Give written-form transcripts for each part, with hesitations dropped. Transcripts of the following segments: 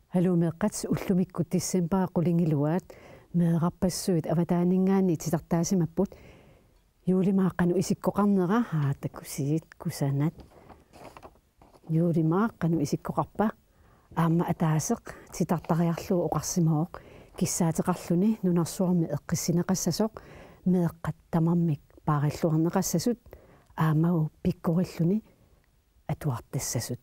Hallo meqqats ullumikku tissempa qulingiluat meeqarpassuit avataanningaanni titartaasimapput juulimaaqqanu isikkoqarnera haatakusiit kusanat juulimaaqqanu isikkoqarpa aamma ataaseq titartariarluu oqarsimooq kissaateqarluni nunarsuarmi eqqissineqassasoq meeqqat tamarmik paarilluarneqassasut aamau pikkorilluni atuartassasut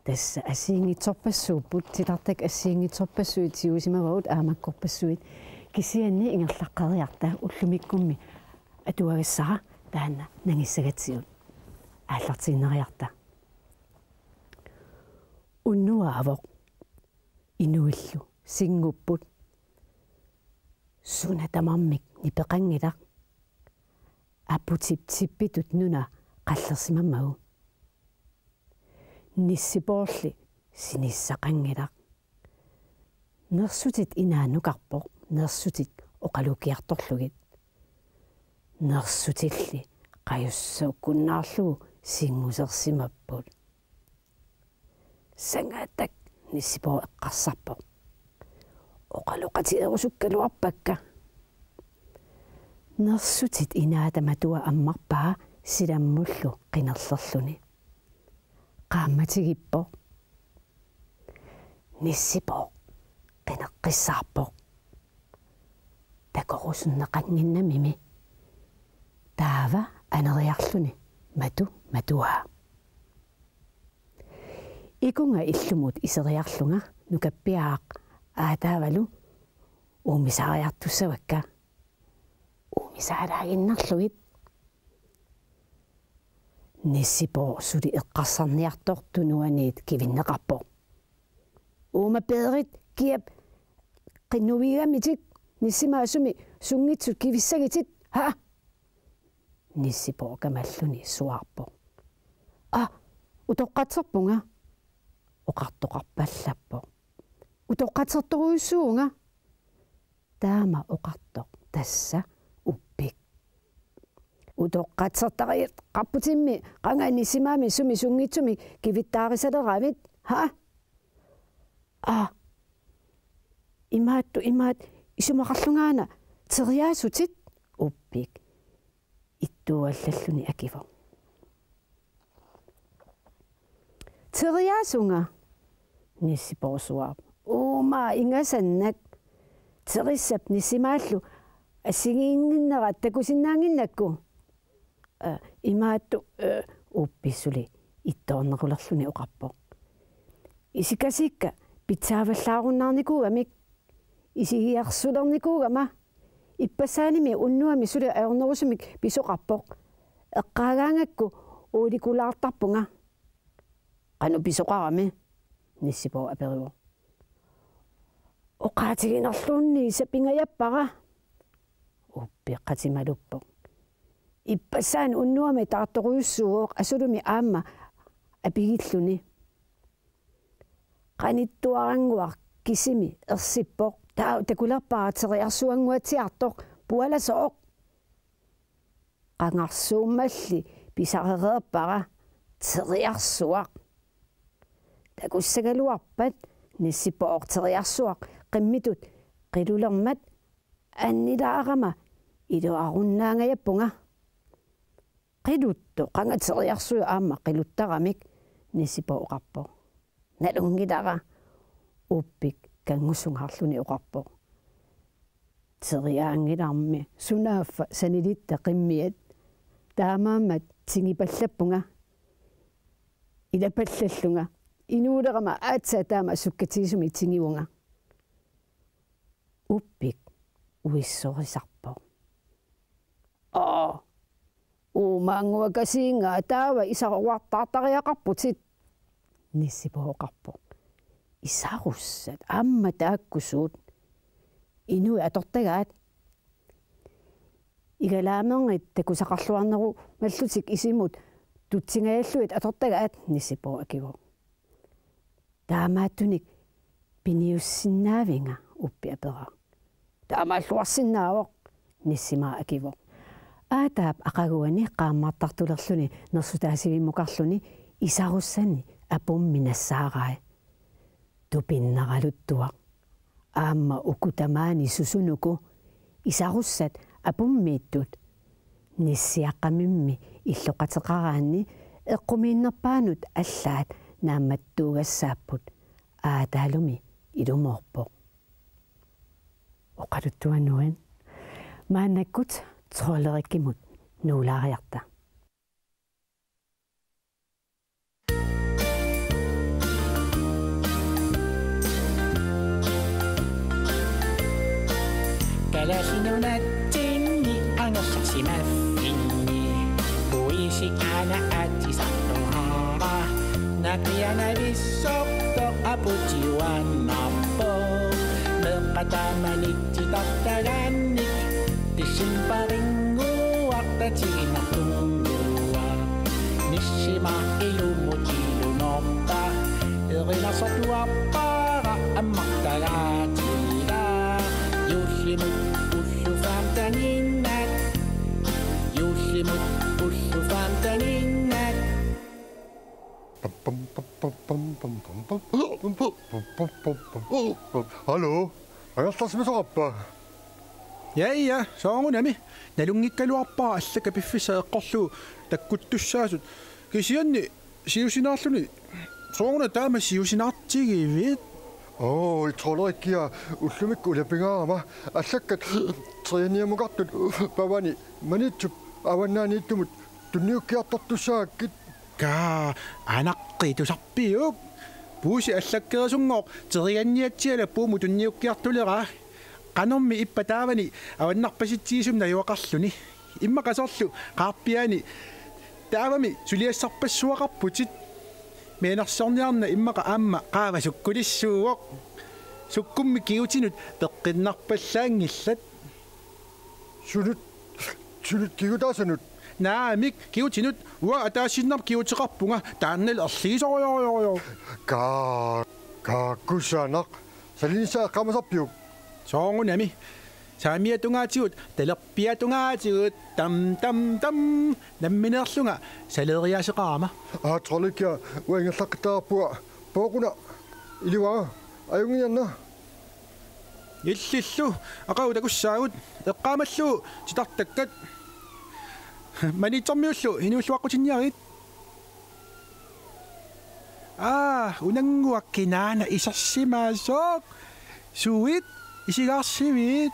tässä asiingitsorpassuupput titartak asiingitsorpassuit siusimavaut aamakkorpassuit kisianni ingerlaqqariarta ullumikkummi atuagissara taanna nangissagatsiut aallartiinneriarta unnuaavoq inuillu singupput suna tamarmik nipeqangilaq aputiptippitut nuna qallersimammagu nissipoorli sinissaqangilaq nersutit inaanukarpoq nersutit oqalukiartorlugit nersutilli qajussaukunnaarlugu singusersimapput sangaatak nissipoo eqqarsarpoq oqaluqatilerusukkaluarpakka nersutit inaatamatua ammarpaa silammullu qinerlerluni qaammatigippoq nissipoo qineqqissaarpoq takorusunneqanginnamimi taava aneriarluni matuaa ikunga illumut iseriarlunga nukappiaaq aataavalu uumisariartussavakka uumisaalaaginnarlugit nissipo suli eqqarsarniartortunuaniit kivinneqarpoq uumapeerit kiap qinnuviigamitik nissimaasumi sungitsut kivissagitit ha nissipo kamalluni suarpoq utoqqatserpunga oqartoqarpallappoq utoqqatsertoruissuunga taama oqartoq tassa uppik utoqqatsertariit qarputimmi qanga nissimaami sumi sungitsumi kivittaarisalerabit ha imaat isumaqarlungaana teriaasutit uppik ittuallalluni akivo teriaasunga nissiporsuar uuma ingasannak terissap nissimaallu assigiinginnerat takusinnaanginnakku imaattu uppissuli ittoornerulerluni oqarpoq isikasikka pitsaavallaarunnaarnikuugamik isigiarsulernikuugama ippasaanimi unnuami suli aornerusumik pisoqarpoq eqqaagaangakku uulikulaartarpunga qanu pisoqarami nissipo aperiu oqaatiginerluunni sapingayappara uppiqqatimaluppoq ippasaan unnuami taartoruissuuq asulumi aamma apigilluni qanittuaranguaq kisimi ersippoq takulerparateriarsuanguatiartoq pualasoq qangarsuummalli pisarereerpara teriarsuaq takussagaluarpat nissipoq teriarsuaq qimmitut qilulermat annilaarama iluarunnaangayappunga qiluttu qanga teriarsuyu aamma qiluttaramik nissipo oqarpoq nalungilara uppik kangusungaarluni oqarpoq teriaangilarmi sunaaffa sanilitta qimmiat taamaammat tingipallappunga ilapallallunga inuulerama aatsa taama sukkatiisumi tingiunga uppik uissorisarpoq uumaanguakasiinga taava isaruartaartariaqarputit nissipoqarpoq isarussat aamma taakkusuut inui atortagaat igalaamerngit takusaqarluarneru mallutik isimut tutsingajalluit atortagaat nissipo akivo taamaattunik piniussinaavinga uppi apera taamaalluarsinnaawoq nissimaa akivo aataap aqaguani qaammaartartulerluni nersutaasivimmuqarluni isarussani apummi nassaarai tupinnagaluttuaq aamma ukutamaani susunuku isarussat apummiittut nissiaqqamimmi illoqateqaraanni eqqumiinnerpaanut allaat naammattuugassaapput aataalumi ilumorpoq oqaluttuannuan maannakkut trollerikkimut nuulaariarta Kalasinunattinni angassaqsimaffinni puisi ana atisartohara nakiana vissorto aputiuannarpo meqqatamanittitartagannik tissinparinguartatiginartungua nissima ilumutillunorpa erinasortuappara ammartagaatila Yusimut ussufantaningat Yusimut ussufantaningat Hallo, agastasmisoqappa. Ja, saangunami. Nalungikkaluarpaa allaka piffiseeqqorlu takkuttussaasut. Kisianni siusinaarluni. Saanguna taama siusinaartigiivit. Trollerikia ullumikku ulapingaama allakkat trianiamuqartut pavani manitsup avannaaniittumut tunniukkiartortussaakkit Kaa anaqqituusarpiuk. Puusi allakkeesunngooq terianniatsiala puumu tunniukkiartulera. Qanormi ippataavani avannarpasitsiisumna yuaqarluni. Imma qasorlu qaarpiani taavami suliassarpassuaqarputit Meenarsorniarna immaqa aamma qaava sukkulissuugoq sukkummi kiutinut peqqinnarpallaangillat sunut kigutaasanut naamik kiutinut uа атаасиннар kiuteqarpunga taannal erliisorioriorior kaakkusaanaq salinissa qamasarpiuk soorunami saamiatungaatigut talerpiatungaatigut tam nammineerlunga saleriaseqaama trollerikia uangerlaqqitaarpua pooquna iliwaa ajungianna illillu aqau takussaagut eqqaamallu titartakkat manitermiullu hinuulluaqqutinnyarit unanguakkinaana isarsimaasoq suit isigaarsimit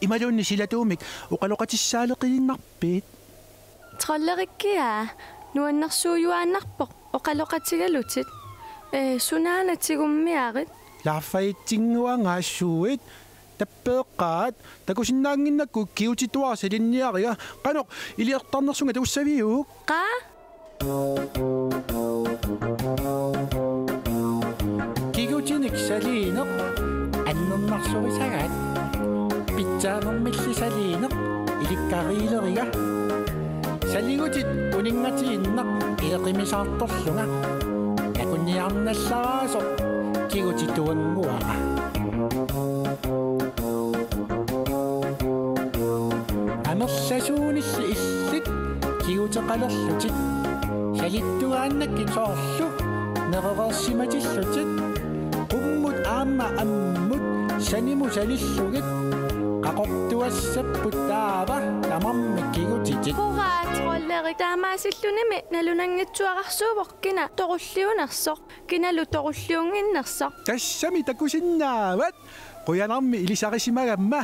imalunni silatuumik uqaloqatissaaleqilinnarpiit Trollerikkia nuannersuujuaannarpoq oqaloqatigalutit sunaanatigummiarit laaffayitsinguangaassuuit tappeeqqaat takusinnaanginnakku kiutituarsalinniariga qanoq iliartarnersunga taussaviuuk qaa Kigutinik saliineq annernarsurisagat Pitsaanermillisaliineq ilikkariileriga Saligutit uningatiinnaq ileqimisaartorlunga takunniarnallaraasor kigutituanguara Amerlasuunilli illit kiguteqalerlutit salittugaannakki soorlu nerereersimatillutit qummut aamma ammut sanimu salillugit qaqortuassapput taava tamarmikkigutitit Quraa trollerik taamaasillunimi nalunangitsuaqarsuupoq kina toqulliunersoq kinalu toqulliunginnersoq tassami takusinnaavat qoyanarmi ilisarisimagamma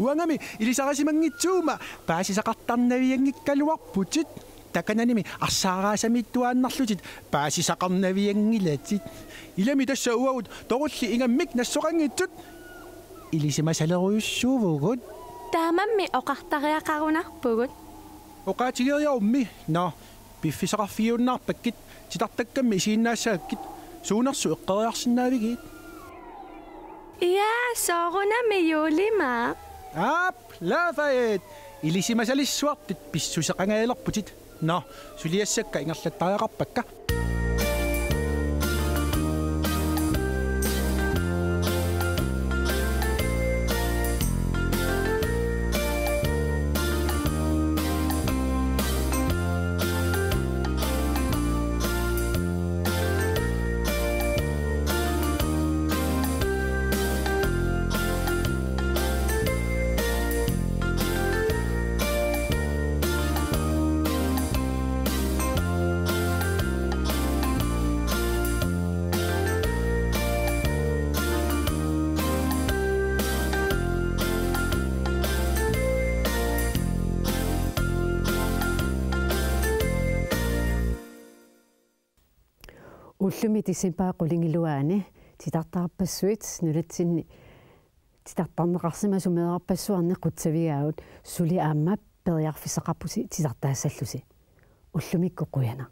uangami ilisarisimanngitsuuma paasisaqartarnaviangikkaluarputit takananimi arsaaraasamittuaannarlutit paasisaqarnaviangilatit ilami tassa uagut toqulli ingammik nassoqangittut ilisimasaleruyussuuvugut taamammi oqartariaqarunarpugut oqaatigeriarummi piffisaqarfiuunnaarpakkit titartakkammi isiinnaassaakkit suunersu eqqeriarsinnaavigit Yaa soorunami yuulimaa laafayet ilisimasalissuartit pissuseqangaelerputit suliassakka ingerlattariaqarpakka уллуми тиссимпаа qulingilluaani титартарпассуит нулатсинни титартарнеқарсима сумеэрпассуарне қутсавигаавут сули аама периарфисақарпуси тисартаассаллуси уллумикку қуяна